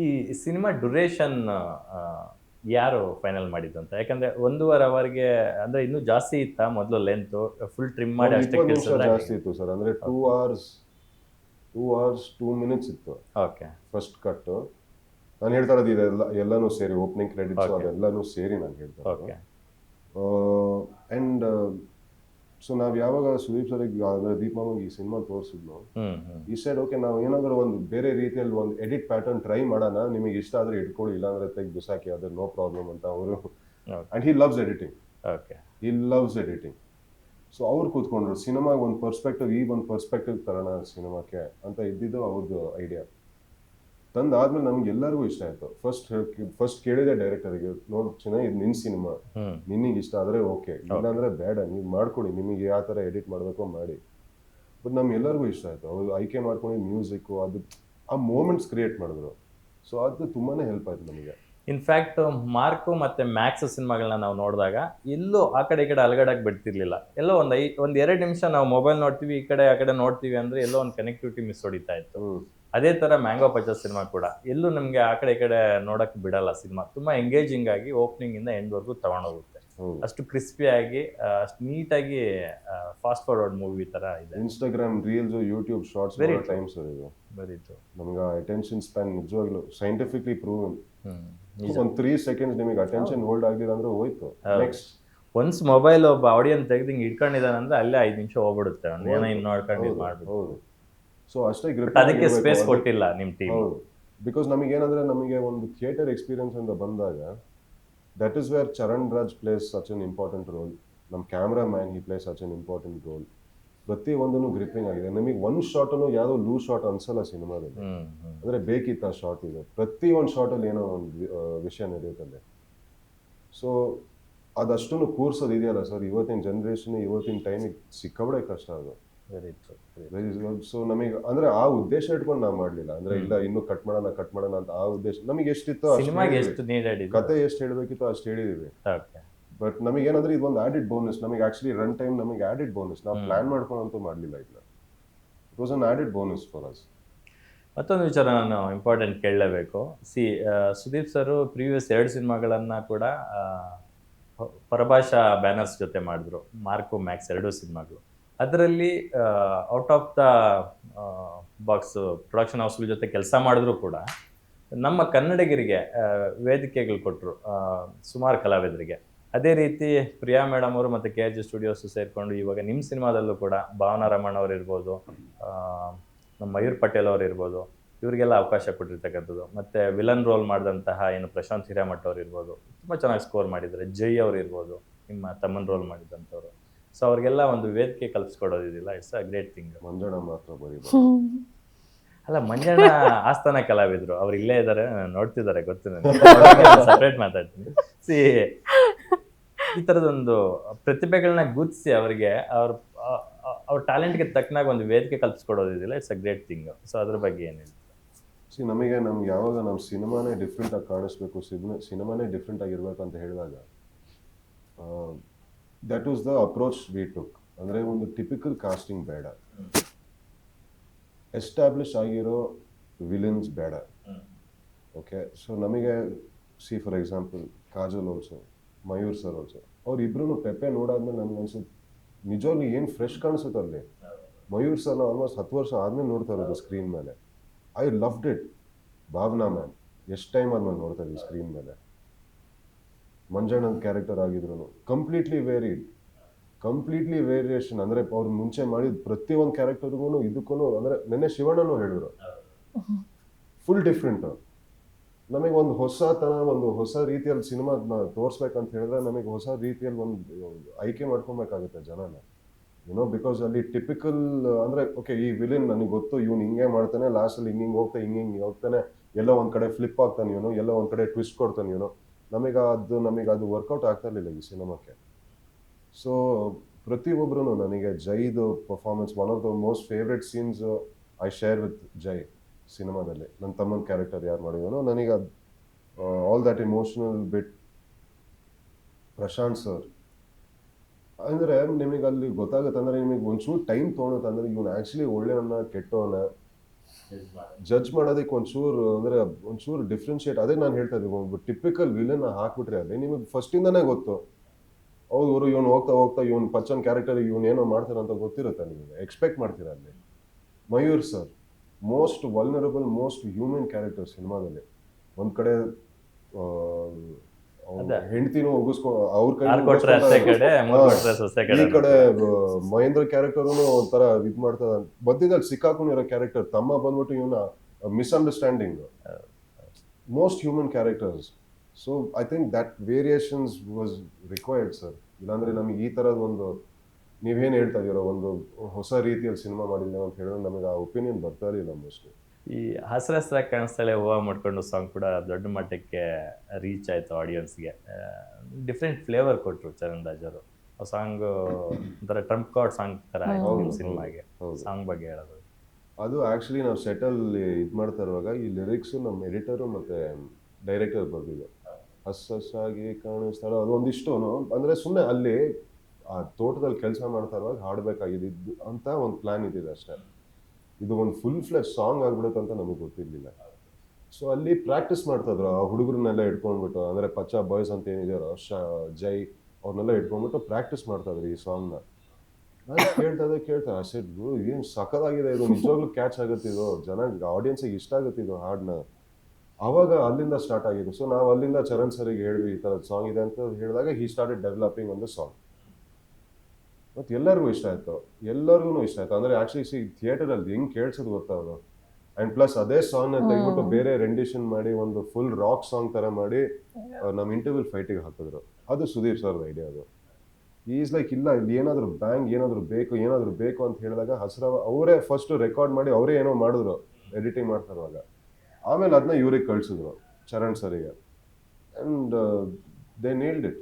ಈ cinema duration ಯಾರು final ಮಾಡಿದ್ದಂತ? ಯಾಕಂದ್ರೆ 1.5 ಅವರ್ಗೆ ಅಂದ್ರೆ ಇನ್ನೂ ಜಾಸ್ತಿ ಇತ್ತಾ ಮೊದಲು ಲೆಂತ್? ಫುಲ್ ಟ್ರಿಮ್ ಮಾಡಿ ಒಂದು ಅಷ್ಟೇ 20 ನಿಮಿಷ ಕೇಳಿಸಿದ್ರೆ ಜಾಸ್ತಿ ಇತ್ತು ಸರ್. ಅಂದ್ರೆ 2 hours 2 minutes ಇತ್ತು ಓಕೆ ಫಸ್ಟ್ ಕಟ್. ನಾನು ಹೇಳ್ತಾ ಇರೋದು ಇದೆಲ್ಲ ಎಲ್ಲಾನು ಸೇರಿ ಓಪನಿಂಗ್ ಕ್ರೆಡಿಟ್ಸ್ Okay. ಅದೆಲ್ಲಾನು ಸೇರಿ ನಾನು ಹೇಳ್ತಾ ಇರೋದು. ಓಕೆ ಅಂಡ್ ಸೊ ನಾವು ಯಾವಾಗ ಸುದೀಪ್ ಸರ್ಗೆ ಅಂದ್ರೆ ದೀಪ್ ಮಾಮಗೆ ಈ ಸಿನಿಮಾ ತೋರಿಸಿದ್ನು, ಈ ಸೈಡ್ ಓಕೆ ನಾವು ಏನಾದರೂ ಒಂದು ಬೇರೆ ರೀತಿಯಲ್ಲಿ ಒಂದು ಎಡಿಟ್ ಪ್ಯಾಟರ್ನ್ ಟ್ರೈ ಮಾಡೋಣ, ನಿಮಗೆ ಇಷ್ಟ ಆದರೆ ಇಟ್ಕೊಳ್ಳಿ, ಇಲ್ಲಾಂದ್ರೆ ತೆಗೆದು ಬಿಸಾಕಿ, ಅದ್ರ ನೋ ಪ್ರಾಬ್ಲಮ್ ಅಂತ ಅವರು. And he loves editing, okay he loves editing. So ಅವ್ರು ಕೂತ್ಕೊಂಡ್ರು ಸಿನಿಮಾಗೆ ಒಂದು ಪರ್ಸ್ಪೆಕ್ಟಿವ್, ಈ ಒಂದು ಪರ್ಸ್ಪೆಕ್ಟಿವ್ ತರೋಣ ಸಿನಿಮಾಕ್ಕೆ ಅಂತ ಇದ್ದಿದ್ದು ಅವ್ರದ್ದು ಐಡಿಯಾ. ತಂದಾದ್ಮೇಲೆ ನಮ್ಗೆ ಎಲ್ಲರಿಗೂ ಇಷ್ಟ ಆಯ್ತು. ಫಸ್ಟ್ ಕೇಳಿದೆ ಡೈರೆಕ್ಟರ್ಗೆ, ನೋಡು ಚೆನ್ನಾಗಿ ಇದು ನಿನ್ನ ಸಿನಿಮಾ, ನಿನಗೆ ಇಷ್ಟ ಆದರೆ ಓಕೆ, ಇಲ್ಲಾಂದ್ರೆ ಬೇಡ, ನೀವು ಮಾಡ್ಕೊಡಿ, ನಿಮಗೆ ಯಾವ ಥರ ಎಡಿಟ್ ಮಾಡಬೇಕೋ ಮಾಡಿ. ಬಟ್ ನಮ್ಗೆಲ್ಲರಿಗೂ ಇಷ್ಟ ಆಯ್ತು. ಅವ್ರು ಆಯ್ಕೆ ಮಾಡ್ಕೊಂಡು ಮ್ಯೂಸಿಕ್ಕು ಅದು ಆ ಮೂಮೆಂಟ್ಸ್ ಕ್ರಿಯೇಟ್ ಮಾಡಿದ್ರು. ಸೊ ಅದು ತುಂಬಾನೇ ಹೆಲ್ಪ್ ಆಯ್ತು ನಮಗೆ. ಇನ್ಫ್ಯಾಕ್ಟ್ ಮಾರ್ಕು ಮತ್ತೆ ಮ್ಯಾಕ್ಸ್ ಸಿನಿಮಾಗಳನ್ನ ನಾವು ನೋಡಿದಾಗ ಎಲ್ಲೂ ಆ ಕಡೆ ಈ ಕಡೆ ಅಲಗಡಕ್ಕೆ ಬಿಡ್ತಿರ್ಲಿಲ್ಲ. ಎಲ್ಲೋ ಒಂದು 2 ನಿಮಿಷ ನಾವು ಮೊಬೈಲ್ ನೋಡ್ತೀವಿ, ಈ ಕಡೆ ಆ ಕಡೆ ನೋಡ್ತೀವಿ ಅಂದ್ರೆ ಎಲ್ಲೋ ಒಂದು ಕನೆಕ್ಟಿವಿಟಿ ಮಿಸ್ ಹೊಡಿತಾ ಇತ್ತು. ಅದೇ ತರ ಮ್ಯಾಂಗೋ ಪಚಾಸ್ ಸಿನಿಮಾ ಕೂಡ ಎಲ್ಲೂ ನಮಗೆ ಆ ಕಡೆ ಈ ಕಡೆ ನೋಡಕ್ ಬಿಡಲ್ಲ. ಸಿನಿಮಾ ತುಂಬಾ ಎಂಗೇಜಿಂಗ್ ಆಗಿ ಓಪನಿಂಗ್ ಇಂದ ಎಂಡ್ ವರ್ಗೂ ತಗೊಂಡೋಗುತ್ತೆ. ಅಷ್ಟು ಕ್ರಿಸ್ಪಿ ಆಗಿ ಅಷ್ಟು ನೀಟಾಗಿ ಫಾಸ್ಟ್ ಫಾರ್ವರ್ಡ್ ಮೂವಿ ತರ ಇದೆ. Instagram reels, YouTube shorts times ಇದು ಬರೀತು ನಮ್ಗೆ ಅಟೆನ್ಷನ್ ಸ್ಪ್ಯಾನ್ ನಿಜವಾಗ್ಲೂ ಸೈಂಟಿಫಿಕ್ಲಿ ಪ್ರೂವನ್. ಒಂದು 3 seconds ನಿಮಗೆ ಅಟೆನ್ಷನ್ ಹೋಲ್ಡ್ ಆಗಿಲ್ಲ ಅಂದ್ರೆ ಹೋಯ್ತು. ನೆಕ್ಸ್ಟ್ ಒನ್ಸ್ ಮೊಬೈಲ್ ಒಬ್ಬ ಆಡಿಯನ್ಸ್ ತೆಗೆದು ಹಿಂಗೆ ಇಟ್ಕೊಂಡಿದ್ದಾನಂದ್ರೆ ಅಲ್ಲೇ 5 ನಿಮಿಷ ಹೋಗ್ಬಿಡುತ್ತೆ. ಏನೋ ಇನ್ನು ನೋಡ್ಕೊಂಡು ಮಾಡ್ಬಿಟ್ಟು. ಹೌದು. ಸೊ ಅಷ್ಟೇ ಅದಕ್ಕೆ ಸ್ಪೇಸ್ ಕೊಟ್ಟಿಲ್ಲ ನಿಮ್ಮ ಟೀಮ್. ಹೌದು, ಬಿಕಾಸ್ ನಮಗೇನಂದ್ರೆ ನಮಗೆ ಒಂದು ಥಿಯೇಟರ್ ಎಕ್ಸ್ಪೀರಿಯನ್ಸ್ ಅಂತ ಬಂದಾಗ that is where Charan Raj plays such an important role. ನಮ್ಮ cameraman he plays such an important role. ಪ್ರತಿ ಒಂದನ್ನು ಗ್ರಿಪ್ಪಿಂಗ್ ಆಗಿದೆ. ನಮಗೆ ಒಂದು ಶಾರ್ಟನ್ನು ಯಾವುದೋ ಲೂಸ್ ಶಾರ್ಟ್ ಅನ್ಸಲ್ಲ ಸಿನಿಮಾದಲ್ಲಿ. ಅಂದ್ರೆ ಬೇಕಿತ್ತ ಶಾರ್ಟ್ ಇದೆ, ಪ್ರತಿ ಒಂದು ಶಾರ್ಟಲ್ಲಿ ಏನೋ ಒಂದು ವಿಷಯ ನಡೆಯುತ್ತಲ್ಲಿ. ಸೊ ಅದಷ್ಟನ್ನು ಕೂರ್ಸೋದು ಇದೆಯಲ್ಲ ಸರ್, ಇವತ್ತಿನ ಜನ್ರೇಷನ್ ಇವತ್ತಿನ ಟೈಮಿಗೆ ಸಿಕ್ಕಬಡೆ ಕಷ್ಟ ಅದು. ಸೊ ನಮಗೆ ಅಂದ್ರೆ ಆ ಉದ್ದೇಶ ಇಟ್ಕೊಂಡು ನಾವು ಮಾಡ್ಲಿಲ್ಲ. ಅಂದ್ರೆ ಇಲ್ಲ ಇನ್ನು ಕಟ್ ಮಾಡೋಣ ಅಂತ ಆ ಉದ್ದೇಶ ನಮಗೆ ಎಷ್ಟಿತ್ತು, ಕತೆ ಎಷ್ಟು ಹೇಳ್ಬೇಕಿತ್ತು ಅಷ್ಟು ಹೇಳಿದೀವಿ. ಬಟ್ ನಮಗೆ ಏನಂದ್ರೆ ಇದು ಒಂದು ಆಡೆಡ್ ಬೋನಸ್. ನಮಗೆ ಆಕ್ಚುಲಿ ರನ್ ಟೈಮ್ ನಮಗೆ ಆಡೆಡ್ ಬೋನಸ್. ನಾವು ಪ್ಲಾನ್ ಮಾಡ್ಕೊಂಡಂತೂ ಮಾಡಲಿಲ್ಲ ಇದನ್ನ. It was an added bonus for us. ಮತ್ತೊಂದು ವಿಚಾರ ನಾನು ಇಂಪಾರ್ಟೆಂಟ್ ಕೇಳಲೇಬೇಕು. ಸುದೀಪ್ ಸರ್ ಪ್ರೀವಿಯಸ್ 2 ಸಿನಿಮಾಗಳನ್ನ ಕೂಡ ಪರಭಾಷಾ ಬ್ಯಾನರ್ಸ್ ಜೊತೆ ಮಾಡಿದ್ರು, ಮಾರ್ಕು ಮ್ಯಾಕ್ಸ್ 2 ಸಿನಿಮಾಗಳು. ಅದರಲ್ಲಿ out of the box production ಹೌಸ್ಗಳ ಜೊತೆ ಕೆಲಸ ಮಾಡಿದ್ರು ಕೂಡ ನಮ್ಮ ಕನ್ನಡಿಗರಿಗೆ ವೇದಿಕೆಗಳು ಕೊಟ್ಟರು, ಸುಮಾರು ಕಲಾವಿದರಿಗೆ. ಅದೇ ರೀತಿ ಪ್ರಿಯಾ ಮೇಡಮ್ ಅವರು ಮತ್ತು KRG ಸ್ಟುಡಿಯೋಸ್ ಸೇರಿಕೊಂಡು ಇವಾಗ ನಿಮ್ಮ ಸಿನಿಮಾದಲ್ಲೂ ಕೂಡ ಭಾವನಾ ರಮಣ್ ಅವರು ಇರ್ಬೋದು, ನಮ್ಮ ಮಯೂರ್ ಪಟೇಲ್ ಅವರು ಇರ್ಬೋದು, ಇವರಿಗೆಲ್ಲ ಅವಕಾಶ ಕೊಟ್ಟಿರ್ತಕ್ಕಂಥದ್ದು. ಮತ್ತು ವಿಲನ್ ರೋಲ್ ಮಾಡಿದಂತಹ ಏನು ಪ್ರಶಾಂತ್ ಹಿರೇಮಠ ಅವ್ರು ಇರ್ಬೋದು, ತುಂಬ ಚೆನ್ನಾಗಿ ಸ್ಕೋರ್ ಮಾಡಿದ್ದಾರೆ. ಜೈ ಅವರು ಇರ್ಬೋದು, ನಿಮ್ಮ ತಮ್ಮನ ರೋಲ್ ಮಾಡಿದಂಥವ್ರು. ಸೊ ಅವ್ರಿಗೆಲ್ಲ ಒಂದು ವೇದಿಕೆ ಕಲ್ಪಿಸ್ಕೊಡೋದಿಲ್ಲ, it's a great thing. Manjanna ಮಾತ್ರ ಬರೀ ಅಲ್ಲ, ಮಂಜಣ್ಣ ಆಸ್ಥಾನ ಕಲಾವಿದರು, ಅವ್ರು ಇಲ್ಲೇ ಇದ್ದಾರೆ, ನೋಡ್ತಿದ್ದಾರೆ, ಗೊತ್ತು ನನಗೆ. ಸಪ್ರೇಟ್ ಮಾತಾಡ್ತೀನಿ. ಈ ಥರದೊಂದು ಪ್ರತಿಭೆಗಳನ್ನ ಗುರುತಿಸಿ ಅವರಿಗೆ ಅವ್ರ ಟ್ಯಾಲೆಂಟ್ಗೆ ತಕ್ಕನಾಗ ಒಂದು ವೇದಿಕೆ ಕಲ್ಪಿಸ್ಕೊಡೋದಿಲ್ಲ, it's a great thing. So ಅದ್ರ ಬಗ್ಗೆ ಏನು ಹೇಳ್ತೀವಿ? ನಮಗೆ ಯಾವಾಗ ನಮ್ಮ ಸಿನಿಮಾನೇ ಡಿಫ್ರೆಂಟ್ ಆಗಿ ಕಾಣಿಸ್ಬೇಕು, ಸಿನಿಮಾನೇ ಡಿಫ್ರೆಂಟ್ ಆಗಿರ್ಬೇಕು ಅಂತ ಹೇಳಿದಾಗ that was the approach we took. ಅಂದರೆ ಒಂದು ಟಿಪಿಕಲ್ ಕಾಸ್ಟಿಂಗ್ ಬೇಡ, ಎಸ್ಟಾಬ್ಲಿಷ್ ಆಗಿರೋ ವಿಲನ್ಸ್ ಬೇಡ. ಓಕೆ, ಸೊ ನಮಗೆ for example Kajal also, Mayur sir also, ಅವ್ರಿಬ್ರು ಪೆಪ್ಪೆ ನೋಡಾದ್ಮೇಲೆ ನಮ್ಗೆ ಅನ್ಸುತ್ತೆ ನಿಜವಾಗ್ಲೂ ಏನು ಫ್ರೆಶ್ ಕಾಣಿಸುತ್ತೆ ಅಲ್ಲಿ. ಮಯೂರ್ ಸರ್ನ ಆಲ್ಮೋಸ್ಟ್ 10 ವರ್ಷ ಆದ್ಮೇಲೆ ನೋಡ್ತಾ ಇರೋದು ಸ್ಕ್ರೀನ್ ಮೇಲೆ. I loved it. Bhavana ma'am ಎಷ್ಟು ಟೈಮ್ ಆದ್ಮೇಲೆ ನೋಡ್ತಾ ಇದ್ವಿ ಸ್ಕ್ರೀನ್ ಮೇಲೆ. ಮಂಜಣ್ಣನ ಕ್ಯಾರೆಕ್ಟರ್ ಆಗಿದ್ರು ಕಂಪ್ಲೀಟ್ಲಿ ವೇರಿಯೇಷನ್. ಅಂದರೆ ಅವ್ರು ಮುಂಚೆ ಮಾಡಿದ ಪ್ರತಿಯೊಂದು ಕ್ಯಾರೆಕ್ಟರ್ಗೂ ಇದಕ್ಕೂ, ಅಂದರೆ ನೆನ್ನೆ ಶಿವಣ್ಣನೂ ಹೇಳಿದ್ರು, ಫುಲ್ ಡಿಫ್ರೆಂಟ್. ನಮಗೆ ಒಂದು ಹೊಸತನ, ಒಂದು ಹೊಸ ರೀತಿಯಲ್ಲಿ ಸಿನಿಮಾ ತೋರಿಸ್ಬೇಕಂತ ಹೇಳಿದ್ರೆ ನಮಗೆ ಹೊಸ ರೀತಿಯಲ್ಲಿ ಒಂದು ಆಯ್ಕೆ ಮಾಡ್ಕೊಬೇಕಾಗುತ್ತೆ ಜನನ, ಯುನೋ. ಬಿಕಾಸ್ ಅಲ್ಲಿ ಟಿಪಿಕಲ್ ಅಂದರೆ ಓಕೆ ಈ ವಿಲನ್ ನನಗೆ ಗೊತ್ತು, ಇವ್ನು ಹಿಂಗೆ ಮಾಡ್ತಾನೆ, ಲಾಸ್ಟಲ್ಲಿ ಹಿಂಗೆ ಹೋಗ್ತಾನೆ, ಎಲ್ಲೋ ಒಂದು ಕಡೆ ಫ್ಲಿಪ್ ಆಗ್ತಾನೆ ಇವನು, ಎಲ್ಲೋ ಒಂದು ಕಡೆ ಟ್ವಿಸ್ಟ್ ಕೊಡ್ತಾನೆ ಇವನು. ನಮಗೆ ಅದು ವರ್ಕೌಟ್ ಆಗ್ತಾ ಇರಲಿಲ್ಲ ಈ ಸಿನಿಮಾಕ್ಕೆ. ಸೊ ಪ್ರತಿಯೊಬ್ಬರೂ ನನಗೆ ಜೈದು performance one of the most favourite scenes I share with Jai ಸಿನಿಮಾದಲ್ಲಿ. ನನ್ನ ತಮ್ಮನ ಕ್ಯಾರೆಕ್ಟರ್ ಯಾರು ಮಾಡಿದನೋ ನನಗೆ ಅದು all that emotional bit. Prashant sir ಅಂದರೆ ನಿಮಗೆ ಅಲ್ಲಿ ಗೊತ್ತಾಗುತ್ತೆ, ಅಂದರೆ ನಿಮಗೆ ಒಂಚೂರು ಟೈಮ್ ತೊಗೊಳುತ್ತೆ, ಅಂದರೆ ಇವನು ಆ್ಯಕ್ಚುಲಿ ಒಳ್ಳೆಯವನ್ನ ಕೆಟ್ಟವನ ಜಡ್ಜ್ ಮಾಡೋದಕ್ಕೆ ಒಂಚೂರು ಅಂದರೆ ಒಂಚೂರು ಡಿಫ್ರೆನ್ಶಿಯೇಟ್, ಅದೇ ನಾನು ಹೇಳ್ತಾ ಇದ್ದೀನಿ, ಒಬ್ಬ ಟಿಪಿಕಲ್ ವಿಲನ್ ಹಾಕ್ಬಿಟ್ರೆ ಅಲ್ಲಿ ನಿಮಗೆ ಫಸ್ಟಿಂದನೇ ಗೊತ್ತು, ಹೌದು ಇವರು ಇವನು ಹೋಗ್ತಾ ಹೋಗ್ತಾ ಇವನು ಪಚ್ಚನ್ ಕ್ಯಾರೆಕ್ಟರ್ ಇವನು ಏನೋ ಮಾಡ್ತಾರೆ ಅಂತ ಗೊತ್ತಿರುತ್ತೆ ನಿಮಗೆ, ಎಕ್ಸ್ಪೆಕ್ಟ್ ಮಾಡ್ತೀರಾ ಅಲ್ಲಿ. Mayur sir most vulnerable most human character ಸಿನಿಮಾದಲ್ಲಿ. ಒಂದ್ ಕಡೆ ಹೆಂಡತಿನೂ ಒಗ್ಗಿಸ್ಕೊ ಅವ್ರ ಕೈ ಆರ್ ಕೊಟ್ರೆ ಅತ್ತೆ ಕಡೆ, ಮೂರ್ ಕೊಟ್ರೆ ಸೊಸೆ ಈ ಕಡೆ. ಕಡೆ ಮಹೇಂದ್ರ ಕ್ಯಾರೆಕ್ಟರ್ನು ಒಂಥರ ಇದ್ ಮಾಡ್ತದ, ಮಧ್ಯದಲ್ಲಿ ಸಿಕ್ಕಾಕೊಂಡಿರೋ ಕ್ಯಾರೆಕ್ಟರ್, ತಮ್ಮ ಬಂದ್ಬಿಟ್ಟು ಇವನ misunderstanding, most human characters. So I think that variations was required sir. ಇಲ್ಲಾಂದ್ರೆ ನಮಗೆ ಈ ತರದ ಒಂದು ನೀವೇನು ಹೇಳ್ತಾ ಇದೀರೋ ಒಂದು ಹೊಸ ರೀತಿಯಲ್ಲಿ ಸಿನಿಮಾ ಮಾಡಿದ್ದೇವೆ ಅಂತ ಹೇಳಿದ್ರೆ ನಮಗೆ ಆ ಒಪಿನಿಯನ್ ಬರ್ತಾ ಇರಲಿಲ್ಲ ಮೋಸ್ಟ್ಲಿ. ಈ ಹಸಿರಾಗಿ ಕಾಣಿಸ್ತಾಳೆ ಹೂವು ಮಾಡ್ಕೊಂಡು ಸಾಂಗ್ ಕೂಡ ದೊಡ್ಡ ಮಟ್ಟಕ್ಕೆ ರೀಚ್ ಆಯಿತು ಆಡಿಯನ್ಸ್ಗೆ. ಡಿಫ್ರೆಂಟ್ ಫ್ಲೇವರ್ ಕೊಟ್ಟರು ಚರಣ್ ರಾಜ್ ಅವರು. ಆ ಸಾಂಗ್ ಒಂಥರ ಟ್ರಂಪ್ ಕಾರ್ಡ್ ಸಾಂಗ್ ಥರ ಆಯಿತು ಸಿನಿಮಾಗೆ. ಸಾಂಗ್ ಬಗ್ಗೆ ಹೇಳೋದು, ಅದು ಆ್ಯಕ್ಚುಲಿ ನಾವು ಸೆಟಲ್ಲಿ ಇದು ಮಾಡ್ತಾ ಇರುವಾಗ ಈ ಲಿರಿಕ್ಸು ನಮ್ಮ ಎಡಿಟರು ಮತ್ತು ಡೈರೆಕ್ಟರ್ ಬರ್ದಿದ್ದು. ಹಸ್ಸಾಗಿ ಕಾಣಿಸ್ತಾಳೆ ಅದು ಒಂದಿಷ್ಟು ಅಂದರೆ ಸುಮ್ಮನೆ ಅಲ್ಲಿ ಆ ತೋಟದಲ್ಲಿ ಕೆಲಸ ಮಾಡ್ತಾ ಇರುವಾಗ ಹಾಡಬೇಕಾಗಿದ್ದು ಅಂತ ಒಂದು ಪ್ಲ್ಯಾನ್ ಇದ್ದಿದೆ ಅಷ್ಟೇ. ಇದು ಒಂದು ಫುಲ್ ಫ್ಲೆಶ್ ಸಾಂಗ್ ಆಗ್ಬಿಡುತ್ತೆ ಅಂತ ನಮಗೆ ಗೊತ್ತಿರಲಿಲ್ಲ. ಸೊ ಅಲ್ಲಿ ಪ್ರಾಕ್ಟೀಸ್ ಮಾಡ್ತಾಯಿದ್ರು ಆ ಹುಡುಗರನ್ನೆಲ್ಲ ಇಟ್ಕೊಂಡ್ಬಿಟ್ಟು, ಅಂದರೆ ಪಚ್ಚ ಬಾಯ್ಸ್ ಅಂತ ಏನಿದೆಯೋ ಜೈ ಅವ್ರನ್ನೆಲ್ಲ ಇಟ್ಕೊಂಡ್ಬಿಟ್ಟು ಪ್ರಾಕ್ಟೀಸ್ ಮಾಡ್ತಾಯಿದ್ರು ಈ ಸಾಂಗ್ನ. ನಾನು ಕೇಳ್ತಾ ಸೆಟ್ ಏನು ಸಖತ್ತಾಗಿದೆ ಇದು, ನಿಜವಾಗ್ಲೂ ಕ್ಯಾಚ್ ಆಗುತ್ತೆ ಇದು, ಜನ ಆಡಿಯನ್ಸಿಗೆ ಇಷ್ಟ ಆಗುತ್ತೆ ಇದು ಹಾಡನ್ನ. ಆವಾಗ ಅಲ್ಲಿಂದ ಸ್ಟಾರ್ಟ್ ಆಗಿದ್ದು. ಸೊ ನಾವು ಅಲ್ಲಿಂದ ಚರಣ್ ಸರಿಗೆ ಹೇಳಿದ್ವಿ ಈ ಥರದ ಸಾಂಗ್ ಇದೆ ಅಂತ ಹೇಳಿದಾಗ he started developing on the song. ಮತ್ತು ಎಲ್ಲರಿಗೂ ಇಷ್ಟ ಆಯಿತು, ಇಷ್ಟ ಆಯಿತು. ಅಂದರೆ ಆ್ಯಕ್ಚುಲಿ ಥಿಯೇಟರಲ್ಲಿ ಹೆಂಗೆ ಕೇಳಿಸೋದು ಗೊತ್ತಾ ಅದು. ಆ್ಯಂಡ್ ಪ್ಲಸ್ ಅದೇ ಸಾಂಗ್ನ ತೆಗೆದ್ಬಿಟ್ಟು ಬೇರೆ ರೆಂಡಿಷನ್ ಮಾಡಿ ಒಂದು ಫುಲ್ ರಾಕ್ ಸಾಂಗ್ ಥರ ಮಾಡಿ ನಮ್ಮ ಇಂಟರ್ವ್ಯೂಲ್ ಫೈಟಿಗೆ ಹಾಕಿದ್ರು. ಅದು ಸುದೀಪ್ ಸರ್ದ ಐಡಿಯಾ. ಅದು ಈಸ್ ಲೈಕ್ ಇಲ್ಲ ಇಲ್ಲಿ ಏನಾದರೂ ಬ್ಯಾಂಗ್ ಏನಾದರೂ ಬೇಕು ಅಂತ ಹೇಳಿದಾಗ ಅವರೇ ಫಸ್ಟ್ ರೆಕಾರ್ಡ್ ಮಾಡಿ ಅವರೇ ಏನೋ ಮಾಡಿದ್ರು ಎಡಿಟಿಂಗ್ ಮಾಡ್ತಾ ಇರುವಾಗ. ಆಮೇಲೆ ಅದನ್ನ ಇವ್ರಿಗೆ ಕಳಿಸಿದ್ರು ಚರಣ್ ಸರಿಗೆ. And they nailed it.